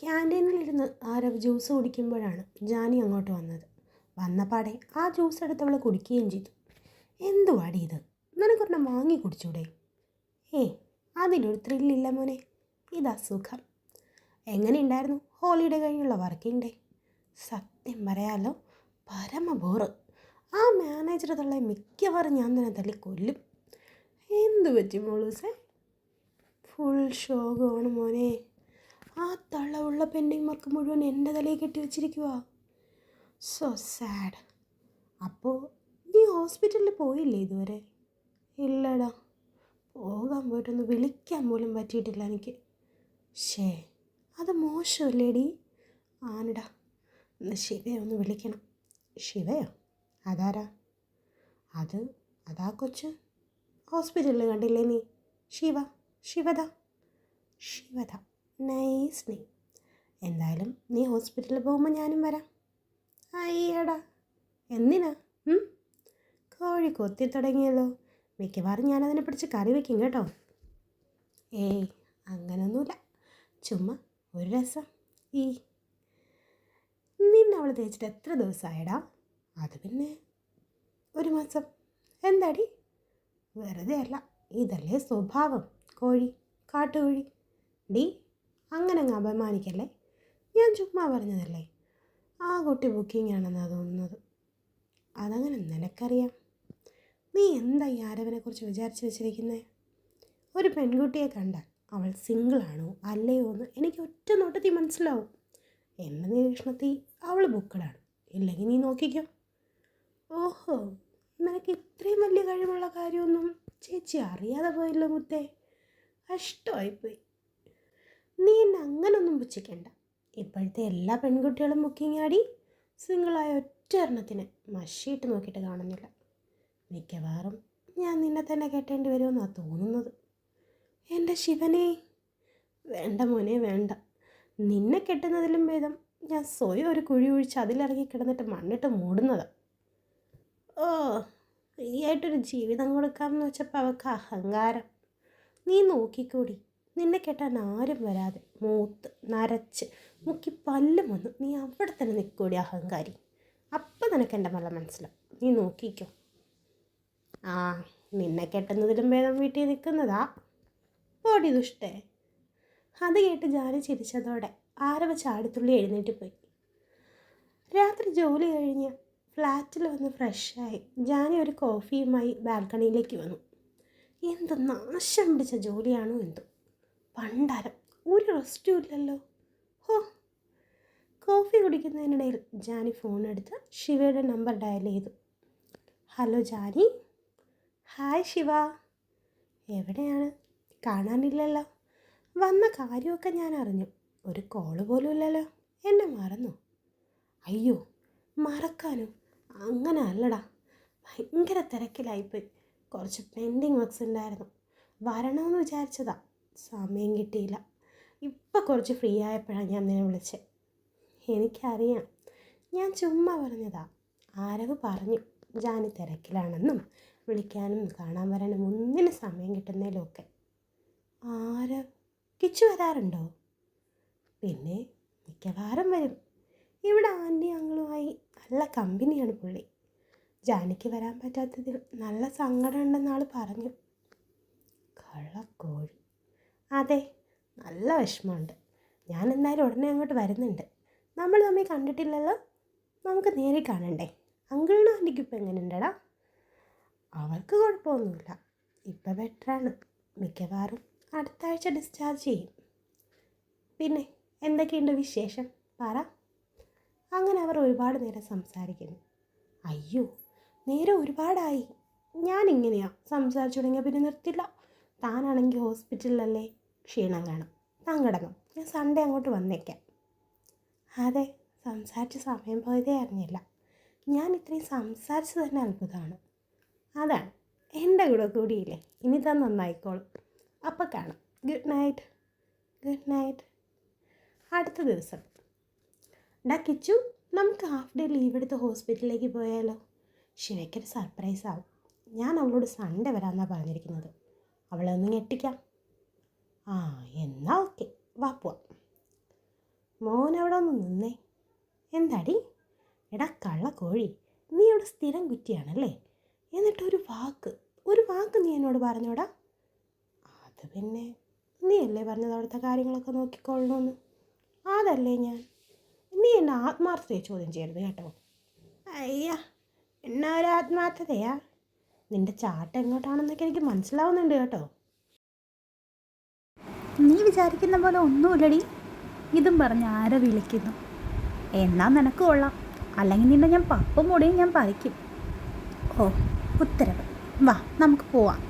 ക്യാൻറ്റീനിലിരുന്ന് Aarav juice കുടിക്കുമ്പോഴാണ് Jani അങ്ങോട്ട് വന്നത്. വന്നപാടെ ആ ജ്യൂസ് എടുത്തവൾ കുടിക്കുകയും ചെയ്തു. എന്തുവാടി ഇത്? നിനക്കൊരെണ്ണം വാങ്ങി കുടിച്ചൂടെ? അതിലൊരു ത്രില്ലില്ല മോനെ, ഇതാ സുഖം. എങ്ങനെയുണ്ടായിരുന്നു ഹോളിഡേ കഴിഞ്ഞുള്ള വർക്കിംഗ് ഡേ? സത്യം പറയാലോ, പരമബോറ്. ആ മാനേജർ തള്ളെ മിക്കവാറും ഞാൻ തന്നെ തല്ലി കൊല്ലും. എന്തു പറ്റി മോളൂസേ? ഫുൾ ഷോകമാണ് മോനെ. ആ തള്ള ഉള്ള പെൻഡിങ് വർക്ക് മുഴുവൻ എൻ്റെ തലയിൽ കെട്ടി വെച്ചിരിക്കുക. So sad. അപ്പോൾ നീ ഹോസ്പിറ്റലിൽ പോയില്ലേ ഇതുവരെ? ഇല്ലടാ, പോകാൻ പോയിട്ടൊന്ന് വിളിക്കാൻ പോലും പറ്റിയിട്ടില്ല എനിക്ക്. അത് മോശമല്ലേടി? ആനടാ, ഇന്ന് ശിവയെ ഒന്ന് വിളിക്കണം. ശിവയോ? അതാരാ? അതാ കൊച്ച് ഹോസ്പിറ്റലിൽ കണ്ടില്ലേ നീ? ശിവദ. Nice name. എന്തായാലും നീ ഹോസ്പിറ്റലിൽ പോകുമ്പോൾ ഞാനും വരാം. അയ്യടാ, എന്തിനാ? കോഴി കൊത്തി തുടങ്ങിയല്ലോ. മിക്കവാറും ഞാനതിനെ പിടിച്ച് കറി വയ്ക്കും കേട്ടോ. അങ്ങനൊന്നുമില്ല, ചുമ്മാ ഒരു രസം. നിന്നെ അവൾ തേച്ചിട്ട് എത്ര ദിവസമായടാ? അത് പിന്നെ 1 മാസം. എന്താടി? വെറുതെ അല്ല, ഇതല്ലേ സ്വഭാവം. കാട്ടുകോഴി. അങ്ങനെ അങ്ങ് അപമാനിക്കല്ലേ. ഞാൻ ചുമ്മാ പറഞ്ഞതല്ലേ. ആ കുട്ടി ബുക്കിംഗ് ആണെന്നാണ് തോന്നുന്നത്. അതങ്ങനെ നിനക്കറിയാം. നീ എന്താ ഈ ആരവനെക്കുറിച്ച് വിചാരിച്ച് വെച്ചിരിക്കുന്നത്? ഒരു പെൺകുട്ടിയെ കണ്ടാൽ അവൾ സിംഗിളാണോ അല്ലയോ എന്ന് എനിക്ക് ഒറ്റ നോട്ടത്തിൽ മനസ്സിലാവും. എൻ്റെ നിരീക്ഷണത്തിൽ അവൾ ബുക്കഡാണ്. ഇല്ലെങ്കിൽ നീ നോക്കിക്കോ. ഓഹോ, നിനക്ക് ഇത്രയും വലിയ കഴിവുള്ള കാര്യമൊന്നും ചേച്ചി അറിയാതെ പോയല്ലോ മുത്തേ. കഷ്ടമായിപ്പോയി. നീ എന്നെ അങ്ങനൊന്നും പുച്ഛിക്കണ്ട. ഇപ്പോഴത്തെ എല്ലാ പെൺകുട്ടികളും ബുക്കിംഗ് ആടി. സിംഗിളായ ഒറ്റ എണ്ണത്തിന് മഷിയിട്ട് നോക്കിയിട്ട് കാണുന്നില്ല. മിക്കവാറും ഞാൻ നിന്നെ തന്നെ കെട്ടേണ്ടി വരുമെന്നാണ് തോന്നുന്നത്. എൻ്റെ ശിവനെ, വേണ്ട മോനെ വേണ്ട. നിന്നെ കെട്ടുന്നതിലും ഭേദം ഞാൻ സ്വയം ഒരു കുഴി ഒഴിച്ച് അതിലിറങ്ങി കിടന്നിട്ട് മണ്ണിട്ട് മൂടുന്നത്. ഫ്രീ ആയിട്ടൊരു ജീവിതം കൊടുക്കാമെന്ന് വെച്ചപ്പോൾ അവൾക്ക് അഹങ്കാരം. നീ നോക്കിക്കൂടി, നിന്നെ കെട്ടാൻ ആരും വരാതെ മൂത്ത് നരച്ച് മുക്കി പല്ലും വന്നു നീ അവിടെ തന്നെ നിൽക്കൂടി അഹങ്കാരി. അപ്പം നിനക്ക് എൻ്റെ മല മനസ്സിലാവും. നീ നോക്കിക്കോ. നിന്നെ കെട്ടുന്നതിലും ഭേദം വീട്ടിൽ നിൽക്കുന്നതാ. ഓടി ദുഷ്ടേ. അത് കേട്ട് ജാനി ചിരിച്ചതോടെ ആരവ ചാടിത്തുള്ളി എഴുന്നേറ്റ് പോയി. രാത്രി ജോലി കഴിഞ്ഞ് ഫ്ലാറ്റിൽ വന്ന് ഫ്രഷായി ജാനി ഒരു കോഫിയുമായി ബാൽക്കണിയിലേക്ക് വന്നു. എന്ത് നാശം പിടിച്ച ജോലിയാണോ എന്തോ. പണ്ടാരം ഒരു റെസ്റ്റും ഇല്ലല്ലോ. കോഫി കുടിക്കുന്നതിനിടയിൽ ജാനി ഫോണെടുത്ത് ശിവയുടെ നമ്പർ ഡയൽ ചെയ്തു. ഹലോ ജാനി. ഹായ് ശിവ. എവിടെയാണ്? കാണാനില്ലല്ലോ. വന്ന കാര്യമൊക്കെ ഞാൻ അറിഞ്ഞു. ഒരു കോള് പോലും ഇല്ലല്ലോ. എന്നെ മറന്നോ? അയ്യോ, മറക്കാനോ? അങ്ങനെ അല്ലടാ, ഭയങ്കര തിരക്കിലായിപ്പോയി. കുറച്ച് പെൻഡിങ് വർക്ക്സ് ഉണ്ടായിരുന്നു. വരണമെന്ന് വിചാരിച്ചതാ, സമയം കിട്ടിയില്ല. ഇപ്പം കുറച്ച് ഫ്രീ ആയപ്പോഴാണ് ഞാൻ നിന്നെ വിളിച്ചത്. എനിക്കറിയാം, ഞാൻ ചുമ്മാ പറഞ്ഞതാ. ആരവ് പറഞ്ഞു ജാനി തിരക്കിലാണെന്നും വിളിക്കാനും കാണാൻ വരാനും ഒന്നിനും സമയം കിട്ടുന്നതിലും ഒക്കെ. ആരവ് കിച്ചു വരാറുണ്ടോ? പിന്നെ മിക്കവാറും വരും. ഇവിടെ ആൻറ്റി അങ്ങളുമായി നല്ല കമ്പനിയാണ് പുള്ളി. ജാനിക്ക് വരാൻ പറ്റാത്തതിൽ നല്ല സങ്കടമുണ്ടെന്ന് ആൾ പറഞ്ഞു. കള്ളക്കോഴി. അതെ, നല്ല വിഷമമുണ്ട്. ഞാൻ എന്തായാലും ഉടനെ അങ്ങോട്ട് വരുന്നുണ്ട്. നമ്മൾ തമ്മിൽ കണ്ടിട്ടില്ലല്ലോ. നമുക്ക് നേരിൽ കാണണ്ടേ? അങ്കിളിനും ആൻറ്റിക്കും ഇപ്പം എങ്ങനെയുണ്ടടാ? അവൾക്ക് കുഴപ്പമൊന്നുമില്ല, ഇപ്പം ബെറ്ററാണ്. മിക്കവാറും അടുത്ത ആഴ്ച ഡിസ്ചാർജ് ചെയ്യും. പിന്നെ എന്തൊക്കെയുണ്ട് വിശേഷം? പറ. അങ്ങനെ അവർ ഒരുപാട് നേരം സംസാരിക്കുന്നു. അയ്യോ, നേരെ ഒരുപാടായി. ഞാനിങ്ങനെയാണ് സംസാരിച്ചു തുടങ്ങിയാൽ പിന്നെ നിർത്തില്ല. താനാണെങ്കിൽ ഹോസ്പിറ്റലിലല്ലേ, ക്ഷീണം കാണും. താൻ കിടന്നു, ഞാൻ സൺഡേ അങ്ങോട്ട് വന്നേക്കാം. അതെ, സംസാരിച്ച സമയം പോയതേ അറിഞ്ഞില്ല. ഞാൻ ഇത്രയും സംസാരിച്ച് തന്നെ അത്ഭുതമാണ്. അതാണ്, എൻ്റെ കൂടെ കൂടിയില്ലേ, ഇനി താൻ നന്നായിക്കോളും. അപ്പം കാണാം. Good night. അടുത്ത ദിവസം. കിച്ചു, നമുക്ക് ഹാഫ് ഡേ ലീവ് എടുത്ത് ഹോസ്പിറ്റലിലേക്ക് പോയാലോ? ശിവയ്ക്കൊരു സർപ്രൈസ് ആവും. ഞാൻ അവളോട് സൺഡേ വരാമെന്നാണ് പറഞ്ഞിരിക്കുന്നത്. അവളെ ഒന്ന് ഞെട്ടിക്കാം. എന്നാ ഓക്കെ, വാ പോവാം. മോൻ അവിടെ ഒന്ന് നിന്നേ. എന്താടി? എടാ കള്ളക്കോഴി, നീ ഇവിടെ സ്ഥിരം കുറ്റിയാണല്ലേ? എന്നിട്ടൊരു വാക്ക് നീ എന്നോട് പറഞ്ഞോടാ? അത് പിന്നെ നീ അല്ലേ പറഞ്ഞത് അവിടുത്തെ കാര്യങ്ങളൊക്കെ നോക്കിക്കൊള്ളണമെന്ന്? അതല്ലേ ഞാൻ. നീ എന്നെ ആത്മാർത്ഥതയെ ചോദ്യം ചെയ്യരുത് കേട്ടോ. അയ്യ, എന്നാ ഒരു ആത്മാർത്ഥതയാ? നിന്റെ ചാട്ടം എങ്ങോട്ടാണെന്നൊക്കെ എനിക്ക് മനസ്സിലാവുന്നുണ്ട് കേട്ടോ. നീ വിചാരിക്കുന്ന പോലെ ഒന്നുമില്ലടി. ഇതും പറഞ്ഞ് ആരെ വിളിക്കുന്നു. എന്നാ നിനക്ക് കൊള്ളാം, അല്ലെങ്കിൽ നിന്നെ ഞാൻ പപ്പും കൂടെയും ഞാൻ പറിക്കും. ഓ, ഉത്തരവ്. വാ, നമുക്ക് പോവാം.